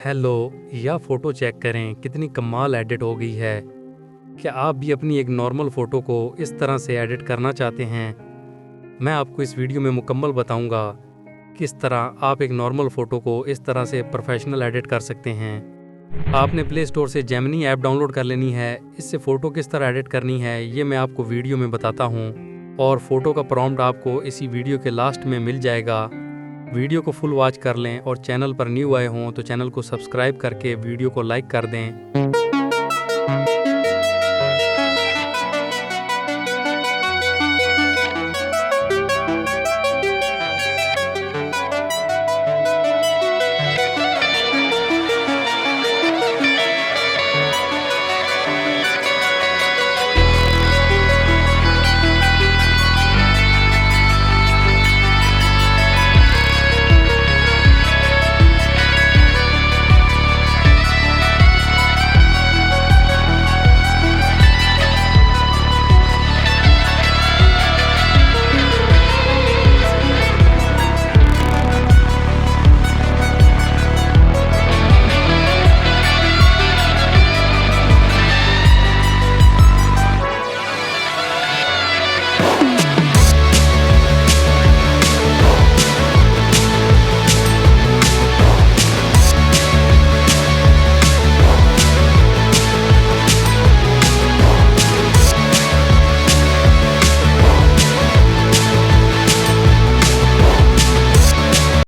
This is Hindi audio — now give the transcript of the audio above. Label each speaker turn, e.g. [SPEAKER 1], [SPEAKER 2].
[SPEAKER 1] हेलो, यह फ़ोटो चेक करें कितनी कमाल एडिट हो गई है। क्या आप भी अपनी एक नॉर्मल फ़ोटो को इस तरह से एडिट करना चाहते हैं? मैं आपको इस वीडियो में मुकम्मल बताऊंगा किस तरह आप एक नॉर्मल फ़ोटो को इस तरह से प्रोफेशनल एडिट कर सकते हैं। आपने प्ले स्टोर से जेमिनी ऐप डाउनलोड कर लेनी है। इससे फ़ोटो किस तरह एडिट करनी है ये मैं आपको वीडियो में बताता हूँ, और फ़ोटो का प्रॉम्प्ट आपको इसी वीडियो के लास्ट में मिल जाएगा। वीडियो को फुल वॉच कर लें और चैनल पर न्यू आए हों तो चैनल को सब्सक्राइब करके वीडियो को लाइक कर दें।